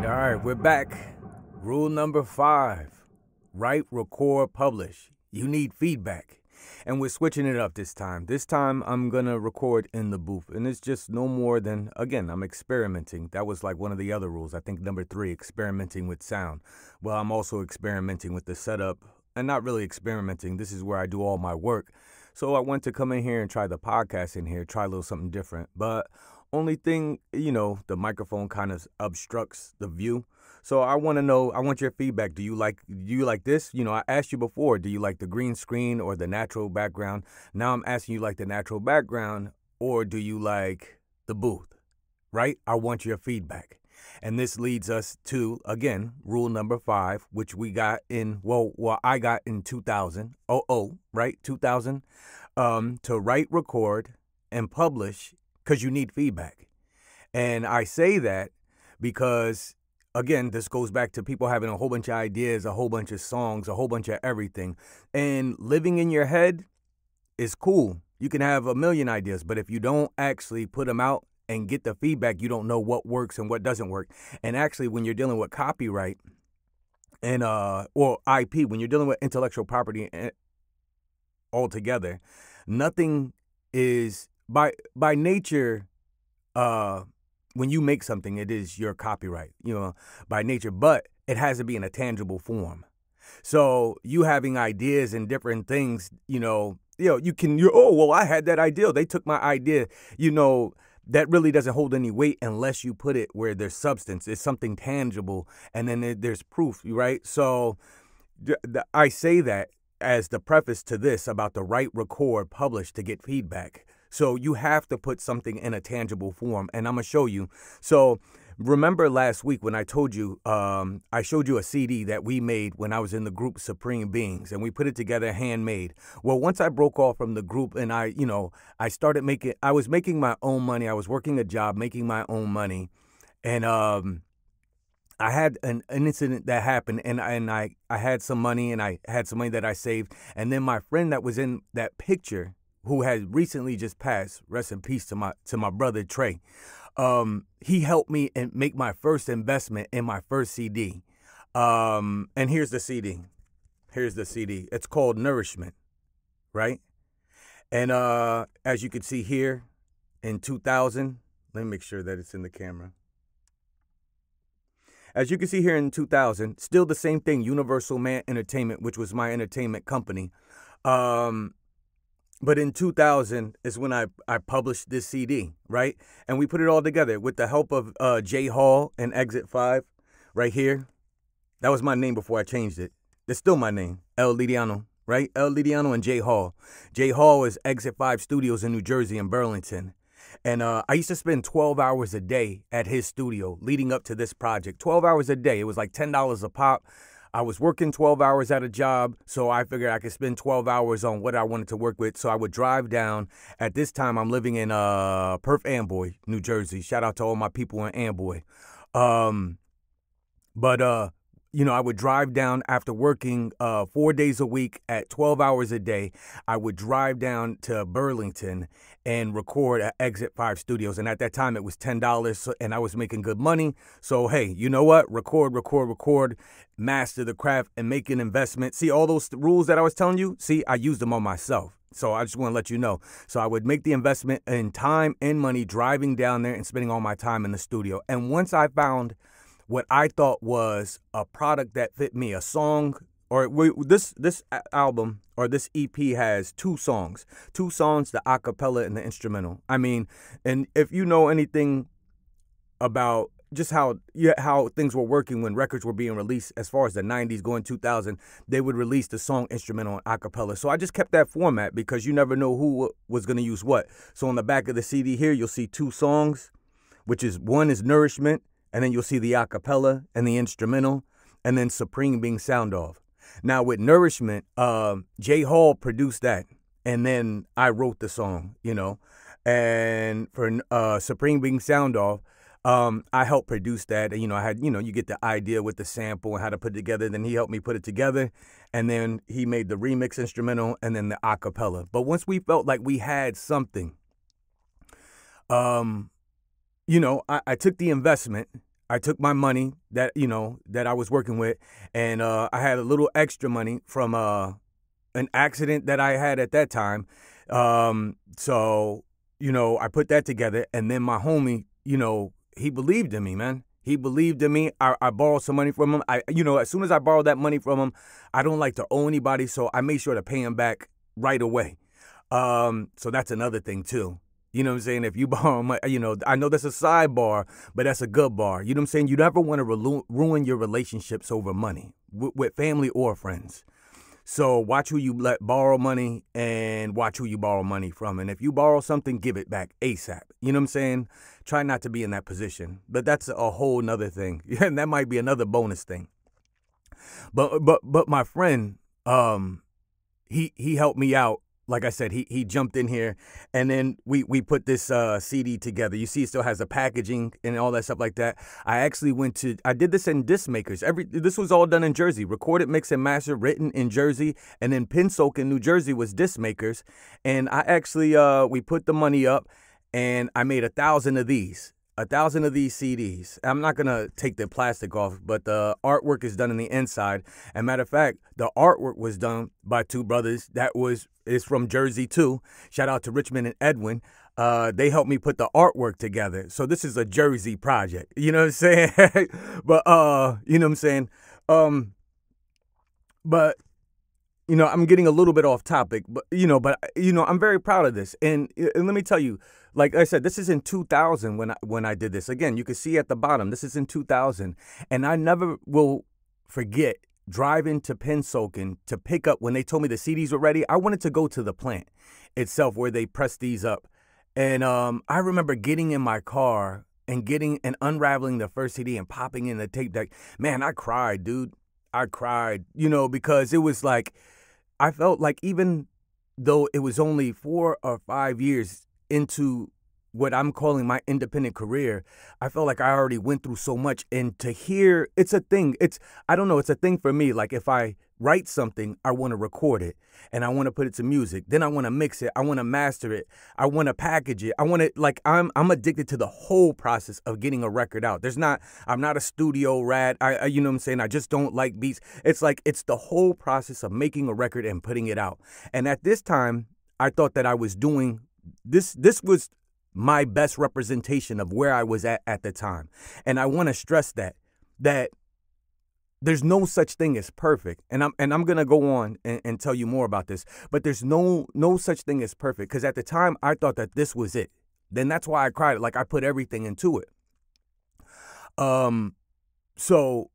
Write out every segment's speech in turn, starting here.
right, we're back. Rule number 5, write, record, publish. You need feedback. And we're switching it up this time. This time I'm going to record in the booth. And it's just no more than, again, I'm experimenting. That was like one of the other rules. I think number 3, experimenting with sound. Well, I'm also experimenting with the setup. And not really experimenting. This is where I do all my work. So I want to come in here and try the podcast in here, try a little something different. But only thing, the microphone kind of obstructs the view. So I want to know, I want your feedback. Do you like this? I asked you before, do you like the green screen or the natural background? Now I'm asking you like the natural background, or do you like the booth, right? I want your feedback. And this leads us to, again, rule number 5, which we got I got in 2000, right? 2000, to write, record, and publish, because you need feedback. And I say that because, again, this goes back to people having a whole bunch of ideas, a whole bunch of songs, a whole bunch of everything. And living in your head is cool. You can have a million ideas, but if you don't actually put them out and get the feedback, you don't know what works and what doesn't work. And actually, when you're dealing with copyright and or IP, when you're dealing with intellectual property altogether, nothing is by nature. When you make something, it is your copyright, by nature, but it has to be in a tangible form. So you having ideas and different things, I had that idea. They took my idea, that really doesn't hold any weight unless you put it where there's substance. It's something tangible, and then there's proof, right? So I say that as the preface to this about the write, record, publish to get feedback. So you have to put something in a tangible form, and I'm going to show you. So remember last week when I told you, I showed you a CD that we made when I was in the group Supreme Beings, and we put it together handmade. Well, once I broke off from the group and I was making my own money. I was working a job, making my own money. And I had an incident that happened, and I had some money, and I had some money that I saved. And then my friend that was in that picture, who had recently just passed, rest in peace to my brother Trey. He helped me and make my first investment in my first CD. And here's the CD. It's called Nourishment, right? And as you can see here in 2000, let me make sure that it's in the camera. As you can see here in 2000, still the same thing, Universal Man Entertainment, which was my entertainment company. But in 2000 is when I published this CD, right? And we put it all together with the help of J Hall and Exit 5 right here. That was my name before I changed it. It's still my name, El Lidiano, right? El Lidiano and J Hall. J Hall is Exit 5 Studios in New Jersey and Burlington. And I used to spend 12 hours a day at his studio leading up to this project. 12 hours a day. It was like $10 a pop. I was working 12 hours at a job, so I figured I could spend 12 hours on what I wanted to work with. So I would drive down. At this time, I'm living in Perth Amboy, New Jersey. Shout out to all my people in Amboy. I would drive down after working 4 days a week at 12 hours a day. I would drive down to Burlington and record at Exit 5 Studios. And at that time, it was $10, and I was making good money. So, hey, you know what? Record, master the craft, and make an investment. See, all those rules that I was telling you? See, I used them on myself. So I just want to let you know. So I would make the investment in time and money driving down there and spending all my time in the studio. And once I found what I thought was a product that fit me, a song, or this album or this EP has 2 songs, the a cappella and the instrumental. I mean, and if you know anything about just how things were working when records were being released, as far as the 90s going 2000, they would release the song, instrumental, and a cappella. So I just kept that format because you never know who was going to use what. So on the back of the CD here, you'll see 2 songs, which is one is Nourishment, and then you'll see the a cappella and the instrumental, and then Supreme Being Sound Off. Now with Nourishment, J Hall produced that, and then I wrote the song, And for Supreme Being Sound Off, I helped produce that. And, I had, you get the idea with the sample and how to put it together. Then he helped me put it together, and then he made the remix instrumental and then the a cappella. But once we felt like we had something, I took the investment. I took my money that, that I was working with, and I had a little extra money from an accident that I had at that time. So, I put that together, and then my homie, he believed in me, man. He believed in me. I borrowed some money from him. As soon as I borrowed that money from him, I don't like to owe anybody, so I made sure to pay him back right away. So that's another thing too. You know what I'm saying? If you borrow money, I know that's a sidebar, but that's a good bar. You know what I'm saying? You never want to ruin your relationships over money with family or friends. So watch who you let borrow money and watch who you borrow money from. And if you borrow something, give it back ASAP. You know what I'm saying? Try not to be in that position. But that's a whole nother thing. And that might be another bonus thing. But my friend, he helped me out. Like I said, he jumped in here, and then we put this CD together. You see, it still has the packaging and all that stuff like that. I did this in disc makers. This was all done in Jersey. Recorded, mixed, and mastered, written in Jersey, and then Pinsoak in New Jersey was disc makers. And I actually, we put the money up, and I made 1,000 of these. 1,000 of these CDs. I'm not going to take the plastic off, but the artwork is done in the inside. And matter of fact, the artwork was done by two brothers is from Jersey too. Shout out to Richmond and Edwin. They helped me put the artwork together. So this is a Jersey project. You know what I'm saying? But, you know what I'm saying? But, I'm getting a little bit off topic, but, I'm very proud of this. And let me tell you, like I said, this is in 2000 when I did this. Again, you can see at the bottom, this is in 2000. And I never will forget driving to Pensoken to pick up when they told me the CDs were ready. I wanted to go to the plant itself where they press these up. And I remember getting in my car and unraveling the first CD and popping in the tape deck. Man, I cried, dude. I cried, because it was like, I felt like even though it was only 4 or 5 years into what I'm calling my independent career, I felt like I already went through so much. And to hear, it's a thing. I don't know, it's a thing for me. Like if I write something, I want to record it and I want to put it to music. Then I want to mix it. I want to master it. I want to package it. I want to, like, I'm addicted to the whole process of getting a record out. I'm not a studio rat. You know what I'm saying? I just don't like beats. It's like, it's the whole process of making a record and putting it out. And at this time, I thought that I was doing this was my best representation of where I was at the time. And I want to stress that there's no such thing as perfect. And I'm going to go on and tell you more about this, but there's no such thing as perfect. Because at the time I thought that this was it. Then that's why I cried. Like I put everything into it. So,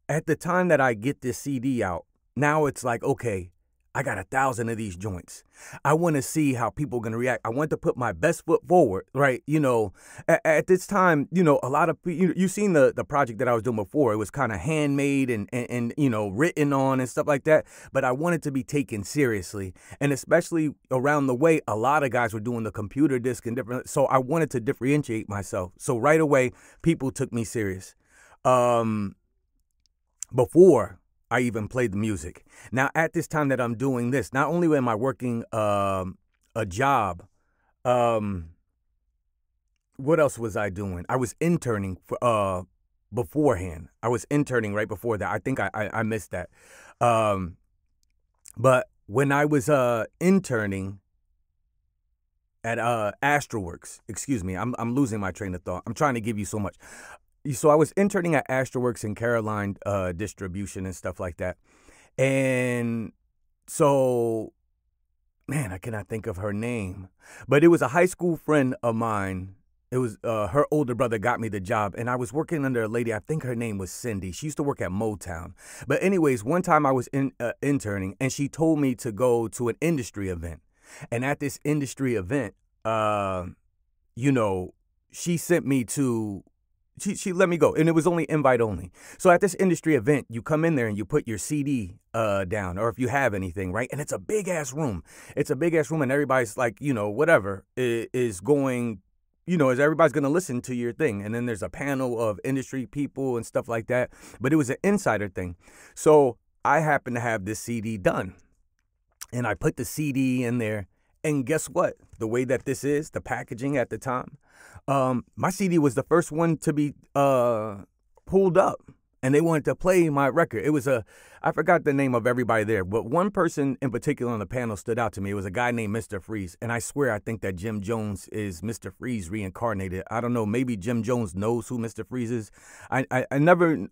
at the time that I get this CD out, now it's like, okay, I got 1,000 of these joints. I want to see how people are going to react. I want to put my best foot forward, right? At this time, a lot of people, you've seen the project that I was doing before. It was kind of handmade and written on and stuff like that. But I wanted to be taken seriously. And especially around the way, a lot of guys were doing the computer disc and different. So I wanted to differentiate myself. So right away, people took me serious. Before I even played the music. Now, at this time that I'm doing this, not only am I working a job, what else was I doing? I was interning beforehand. I was interning right before that. I think I missed that. But when I was interning at Astroworks, excuse me, I'm losing my train of thought. I'm trying to give you so much. So I was interning at Astroworks in Caroline distribution and stuff like that. And so, man, I cannot think of her name. But it was a high school friend of mine. It was her older brother got me the job. And I was working under a lady, I think her name was Cindy. She used to work at Motown. But anyways, one time I was interning and she told me to go to an industry event. And at this industry event, she sent me to... She let me go, and it was only invite only. So at this industry event, you come in there and you put your CD down, or if you have anything, right? And it's a big-ass room. It's a big-ass room, and everybody's like, whatever is going, as everybody's going to listen to your thing. And then there's a panel of industry people and stuff like that. But it was an insider thing. So I happened to have this CD done, and I put the CD in there, And guess what? The way that this is, the packaging at the time, my CD was the first one to be pulled up. And they wanted to play my record. It was I forgot the name of everybody there, but one person in particular on the panel stood out to me. It was a guy named Mr. Freeze. And I swear, I think that Jim Jones is Mr. Freeze reincarnated. I don't know. Maybe Jim Jones knows who Mr. Freeze is. I never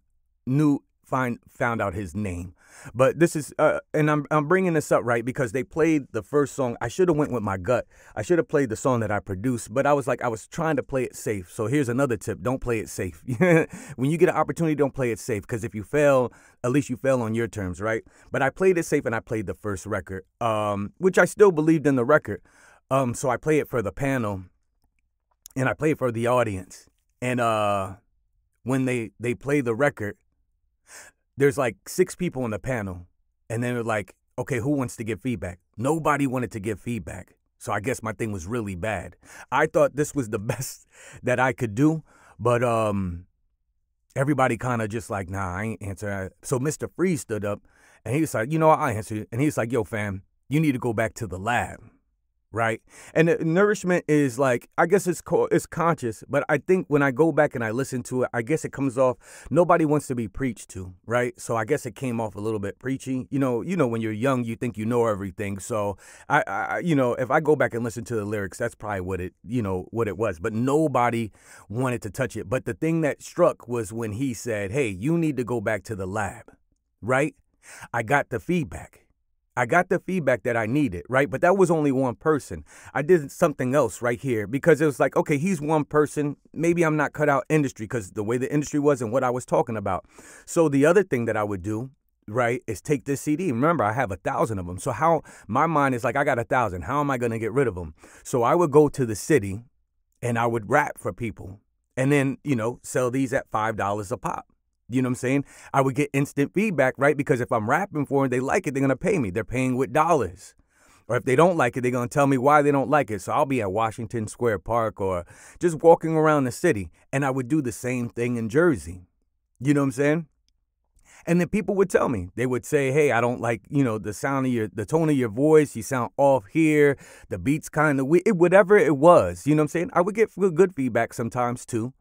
found out his name. But this is, and I'm bringing this up, right, because they played the first song. I should have went with my gut. I should have played the song that I produced, but I was trying to play it safe. So here's another tip. Don't play it safe. When you get an opportunity, don't play it safe, because if you fail, at least you fail on your terms, right? But I played it safe, and I played the first record, which I still believed in the record. So I play it for the panel, and I play it for the audience. And when they play the record, there's like 6 people on the panel, and then they're like, okay, who wants to give feedback? Nobody wanted to give feedback. So I guess my thing was really bad. I thought this was the best that I could do, but everybody kind of just like, nah, I ain't answer. So Mr. Freeze stood up, and he was like, I'll answer you. And he was like, yo, fam, you need to go back to the lab. Right. And the nourishment is like, I guess it's conscious. But I think when I go back and I listen to it, I guess it comes off. Nobody wants to be preached to. Right. So I guess it came off a little bit preachy. You know, when you're young, you think you know everything. So I if I go back and listen to the lyrics, that's probably what it was. But nobody wanted to touch it. But the thing that struck was when he said, hey, you need to go back to the lab. Right. I got the feedback. That I needed, right? But that was only one person. I did something else right here because it was like, okay, he's one person. Maybe I'm not cut out industry because the way the industry was and what I was talking about. So the other thing that I would do, right, is take this CD. Remember, I have 1,000 of them. So how my mind is like, I got 1,000. How am I going to get rid of them? So I would go to the city and I would rap for people and then, sell these at $5 a pop. You know what I'm saying? I would get instant feedback, right? Because if I'm rapping for them, they like it, they're going to pay me. They're paying with dollars. Or if they don't like it, they're going to tell me why they don't like it. So I'll be at Washington Square Park or just walking around the city. And I would do the same thing in Jersey. You know what I'm saying? And then people would tell me, they would say, hey, I don't like, the sound of the tone of your voice. You sound off here. The beat's kind of weird. Whatever it was, you know what I'm saying? I would get good feedback sometimes too.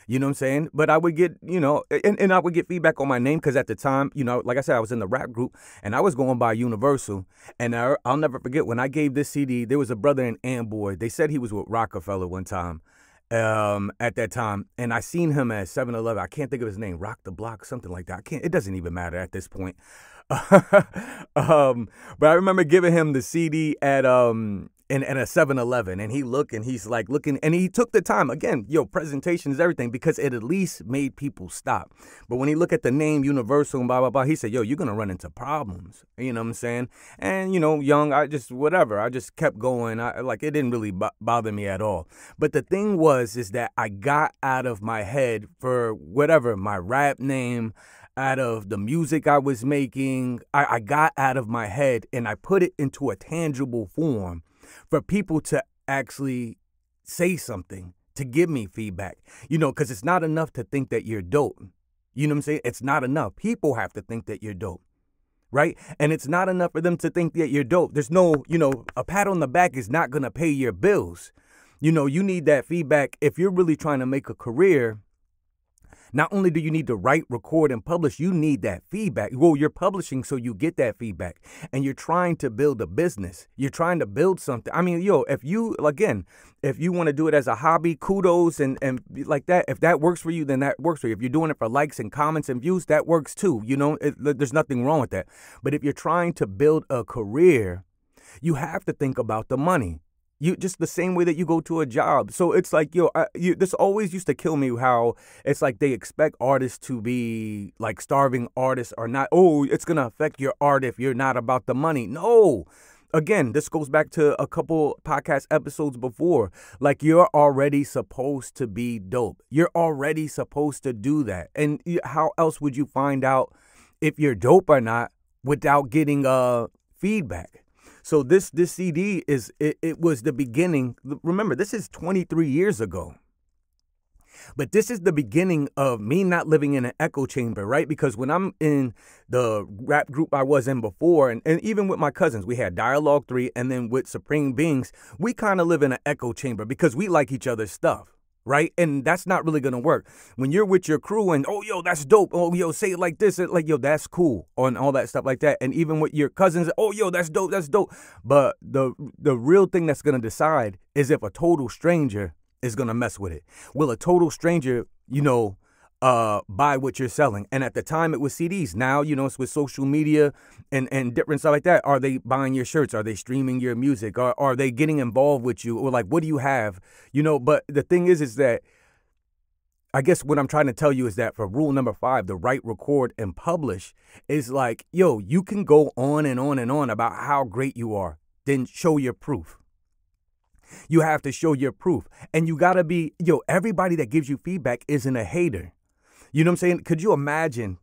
You know what I'm saying? But I would get, and I would get feedback on my name because at the time, like I said, I was in the rap group and I was going by Universal. And I'll never forget when I gave this CD, there was a brother in Amboy. They said he was with Rockefeller one time at that time. And I seen him at 7-Eleven. I can't think of his name. Rock the Block, something like that. It doesn't even matter at this point. But I remember giving him the CD at a 7-Eleven, and he's like looking, and he took the time. Again, presentation is everything because it at least made people stop. But when he looked at the name Universal and blah, blah, blah, he said, you're going to run into problems. You know what I'm saying? And, young, I just kept going. It didn't really bother me at all. But the thing is that I got out of my head for whatever, my rap name, out of the music I was making. I got out of my head and I put it into a tangible form for people to actually say something, to give me feedback, because it's not enough to think that you're dope. You know what I'm saying? It's not enough. People have to think that you're dope, right? And it's not enough for them to think that you're dope. There's no, a pat on the back is not going to pay your bills. You need that feedback if you're really trying to make a career. Not only do you need to write, record, and publish, you need that feedback. Well, you're publishing so you get that feedback. And you're trying to build a business. You're trying to build something. I mean, if you want to do it as a hobby, kudos and like that. If that works for you, then that works for you. If you're doing it for likes and comments and views, that works too. There's nothing wrong with that. But if you're trying to build a career, you have to think about the money. You just the same way that you go to a job. So it's like, this always used to kill me how it's like they expect artists to be like starving artists or not. Oh, it's going to affect your art if you're not about the money. No. Again, this goes back to a couple podcast episodes before. Like, you're already supposed to be dope. You're already supposed to do that. And how else would you find out if you're dope or not without getting feedback? So this CD it was the beginning. Remember, this is 23 years ago. But this is the beginning of me not living in an echo chamber, right? Because when I'm in the rap group I was in before, and even with my cousins, we had Dialogue 3, and then with Supreme Beings, we kind of live in an echo chamber because we like each other's stuff. Right. And that's not really going to work when you're with your crew and, oh, yo, that's dope. Oh, yo, say it like this. Like, yo, that's cool, and all that stuff like that. And even with your cousins, oh, yo, that's dope. That's dope. But the real thing that's going to decide is if a total stranger is going to mess with it. Will a total stranger, buy what you're selling? And at the time it was CDs. Now, it's with social media and different stuff like that. Are they buying your shirts? Are they streaming your music? Are they getting involved with you? Or like, what do you have? But the thing is that I guess what I'm trying to tell you is that for rule number 5, the write, record, and publish is like, yo, you can go on and on and on about how great you are. Then show your proof. You have to show your proof. And you got to be, everybody that gives you feedback isn't a hater. You know what I'm saying? Could you imagine,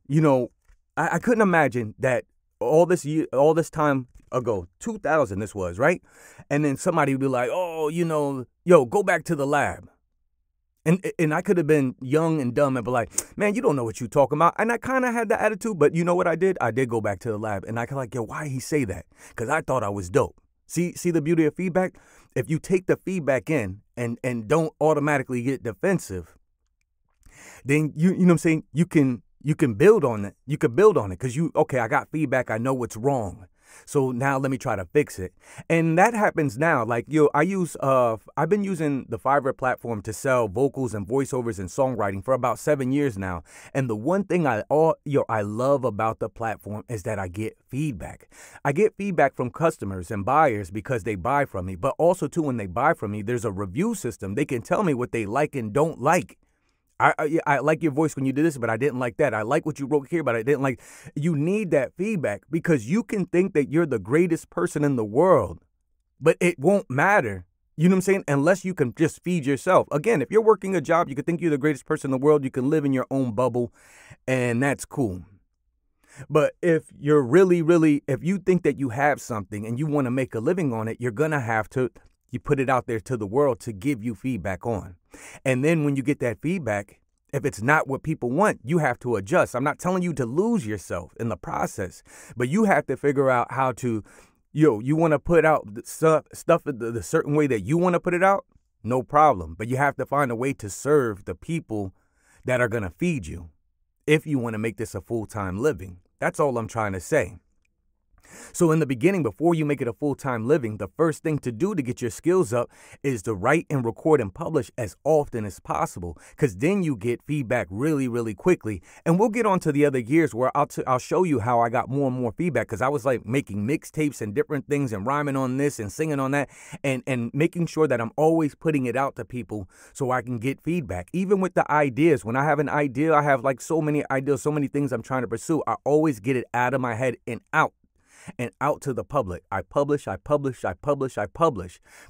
I couldn't imagine that all this time ago, 2000 this was, right? And then somebody would be like, oh, go back to the lab. And I could have been young and dumb and be like, man, you don't know what you're talking about. And I kind of had the attitude, but you know what I did? I did go back to the lab. And I could like, yo, why did he say that? Because I thought I was dope. See the beauty of feedback? If you take the feedback in and don't automatically get defensive, then you know what I'm saying? You can build on it. You can build on it because I got feedback. I know what's wrong. So now let me try to fix it. And that happens now. Like, I've been using the Fiverr platform to sell vocals and voiceovers and songwriting for about 7 years now. And the one thing I love about the platform is that I get feedback. I get feedback from customers and buyers because they buy from me. But also, too, when they buy from me, there's a review system. They can tell me what they like and don't like. I like your voice when you did this, but I didn't like that. I like what you wrote here, but I didn't like. You need that feedback because you can think that you're the greatest person in the world, but it won't matter. You know what I'm saying? Unless you can just feed yourself. Again, if you're working a job, you can think you're the greatest person in the world. You can live in your own bubble, and that's cool. But if you're if you think that you have something and you want to make a living on it, you're going to have to put it out there to the world to give you feedback on. And then when you get that feedback, if it's not what people want, you have to adjust. I'm not telling you to lose yourself in the process, but you have to figure out how to, you want to put out stuff the certain way that you want to put it out, no problem. But you have to find a way to serve the people that are going to feed you if you want to make this a full-time living. That's all I'm trying to say. So in the beginning, before you make it a full-time living, the first thing to do to get your skills up is to write and record and publish as often as possible, because then you get feedback really, really quickly. And we'll get on to the other gears where I'll show you how I got more and more feedback, because I was like making mixtapes and different things and rhyming on this and singing on that and making sure that I'm always putting it out to people so I can get feedback. Even with the ideas, when I have an idea, I have like so many ideas, so many things I'm trying to pursue. I always get it out of my head and out to the public. I publish,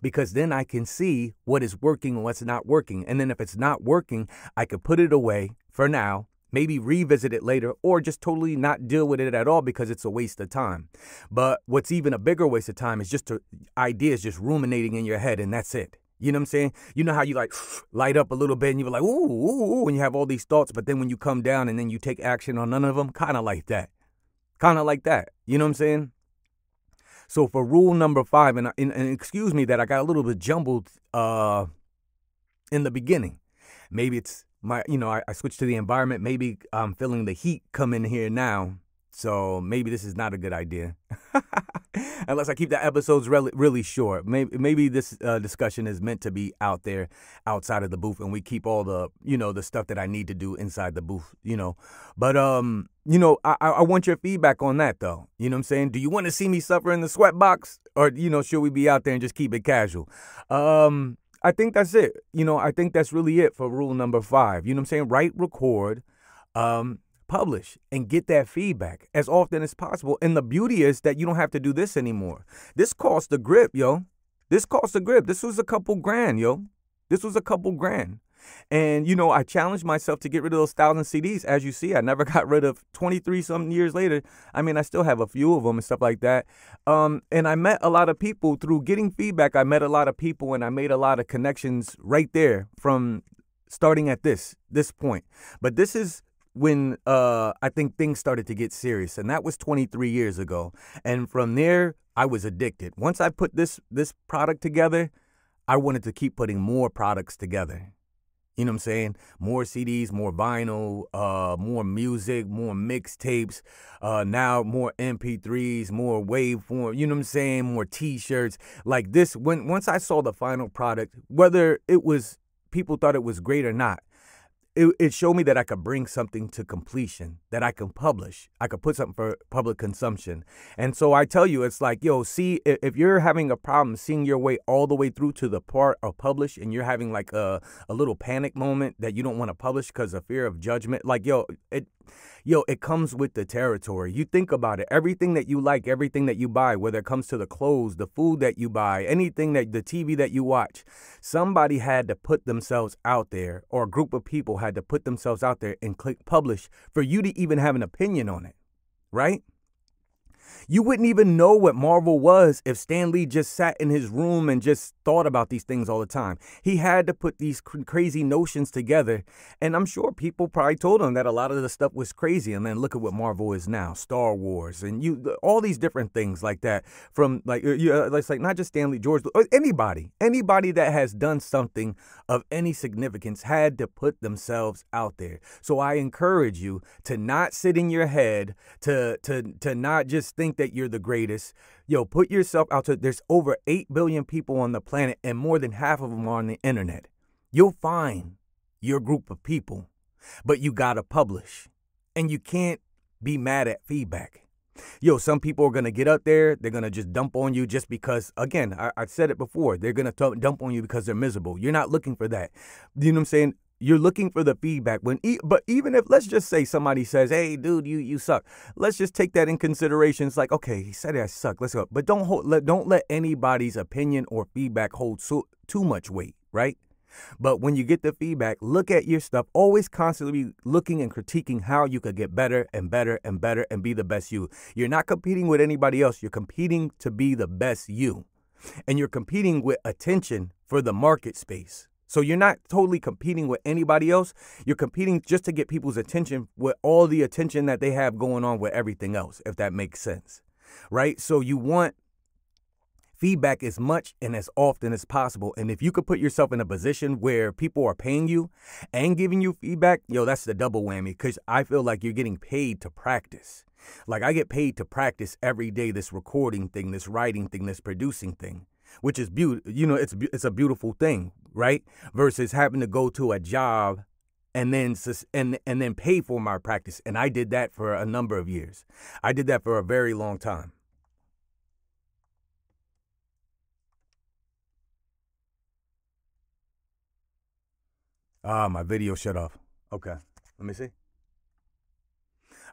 because then I can see what is working and what's not working. And then if it's not working, I could put it away for now, maybe revisit it later, or just totally not deal with it at all because it's a waste of time. But what's even a bigger waste of time is just ideas just ruminating in your head, and that's it. You know what I'm saying? You know how you like light up a little bit and you're like, ooh, ooh, ooh, and you have all these thoughts, but then when you come down and then you take action on none of them, kind of like that. You know what I'm saying? So for rule number 5, and excuse me that I got a little bit jumbled in the beginning. Maybe it's I switched to the environment. Maybe I'm feeling the heat come in here now. So maybe this is not a good idea. Unless I keep the episodes really short. Maybe this discussion is meant to be out there outside of the booth, and we keep all the, the stuff that I need to do inside the booth, But, I want your feedback on that, though. You know what I'm saying? Do you want to see me suffer in the sweat box? Or, should we be out there and just keep it casual? I think that's it. I think that's really it for rule number 5. You know what I'm saying? Write, record, publish, and get that feedback as often as possible. And the beauty is that you don't have to do this anymore. This costs a grip, yo. This costs a grip. This was a couple grand, yo. This was a couple grand. And, I challenged myself to get rid of those 1,000 CDs. As you see, I never got rid of 23-something years later. I mean, I still have a few of them and stuff like that. And I met a lot of people through getting feedback. I met a lot of people and I made a lot of connections right there from starting at this point. But this is when I think things started to get serious, and that was 23 years ago. And from there, I was addicted. Once I put this product together, I wanted to keep putting more products together. You know what I'm saying? More CDs, more vinyl, more music, more mixtapes, now more MP3s, more waveform, you know what I'm saying? More t-shirts. Like this, once I saw the final product, whether it was people thought it was great or not, it showed me that I could bring something to completion, that I can publish. I could put something for public consumption. And so I tell you, it's like, yo, see, if you're having a problem seeing your way all the way through to the part of publish, and you're having like a little panic moment that you don't want to publish because of fear of judgment, like, it comes with the territory. You think about it. Everything that you like, everything that you buy, whether it comes to the clothes, the food that you buy, anything that the TV that you watch, somebody had to put themselves out there, or a group of people had to put themselves out there and click publish for you to even have an opinion on it, right? You wouldn't even know what Marvel was if Stan Lee just sat in his room and just thought about these things all the time. He had to put these crazy notions together, and I'm sure people probably told him that a lot of the stuff was crazy. And then look at what Marvel is now, Star Wars, and all these different things like that. From like, it's like not just Stan Lee, George, anybody that has done something of any significance had to put themselves out there. So I encourage you to not sit in your head, to not just think that you're the greatest. Yo, put yourself out there. There's over 8 billion people on the planet, and more than half of them are on the internet. You'll find your group of people, but you gotta publish, and you can't be mad at feedback. Yo, some people are going to get up there. They're going to just dump on you just because, again, I said it before. They're going to dump on you because they're miserable. You're not looking for that. You know what I'm saying? You're looking for the feedback. But even if, let's just say somebody says, hey, dude, you suck. Let's just take that in consideration. It's like, okay, he said I suck. Let's go. But don't let anybody's opinion or feedback hold too much weight, right? But when you get the feedback, look at your stuff, always constantly looking and critiquing how you could get better and better and better and be the best you. You're not competing with anybody else. You're competing to be the best you. And you're competing with attention for the market space. So you're not totally competing with anybody else. You're competing just to get people's attention with all the attention that they have going on with everything else, if that makes sense, right? So you want feedback as much and as often as possible. And if you could put yourself in a position where people are paying you and giving you feedback, yo, that's the double whammy, because I feel like you're getting paid to practice. Like I get paid to practice every day, this recording thing, this writing thing, this producing thing, which is beautiful. You know, it's a beautiful thing, right? Versus having to go to a job and then pay for my practice. And I did that for a number of years. I did that for a very long time. My video shut off. Okay, let me see.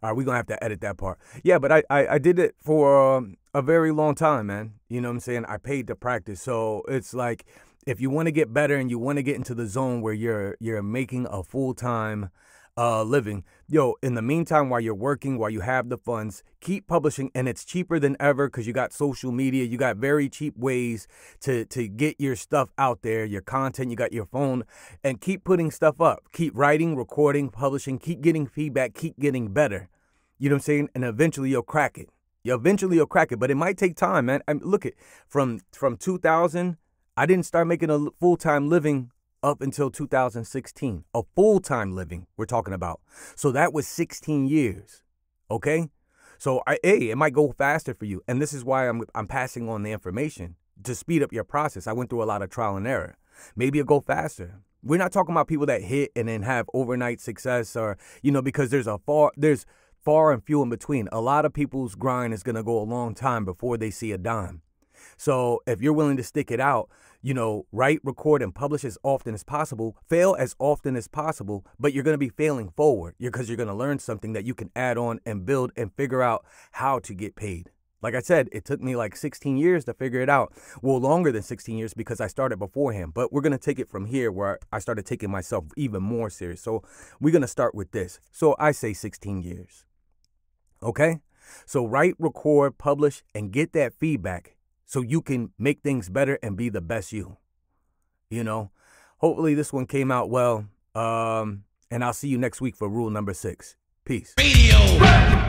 All right, we're going to have to edit that part. Yeah, but I did it for a very long time, man. You know what I'm saying? I paid to practice. So it's like, if you want to get better and you want to get into the zone where you're making a full-time living, yo, in the meantime, while you're working, while you have the funds, keep publishing. And it's cheaper than ever because you got social media. You got very cheap ways to get your stuff out there, your content. You got your phone, and keep putting stuff up. Keep writing, recording, publishing, keep getting feedback, keep getting better. You know what I'm saying? And eventually you'll crack it. Eventually you'll crack it, but it might take time, man. I mean, look at from 2000, I didn't start making a full-time living up until 2016, a full-time living we're talking about. So that was 16 years, okay? So it might go faster for you. And this is why I'm passing on the information to speed up your process. I went through a lot of trial and error. Maybe it'll go faster. We're not talking about people that hit and then have overnight success, or, you know, because there's far and few in between. A lot of people's grind is going to go a long time before they see a dime. So if you're willing to stick it out, you know, write, record, and publish as often as possible, fail as often as possible, but you're going to be failing forward because you're going to learn something that you can add on and build and figure out how to get paid. Like I said, it took me like 16 years to figure it out. Well, longer than 16 years because I started beforehand, but we're going to take it from here where I started taking myself even more serious. So we're going to start with this. So I say 16 years. Okay? So write, record, publish, and get that feedback so you can make things better and be the best you. You know, hopefully this one came out well. And I'll see you next week for rule number 6. Peace. Radio.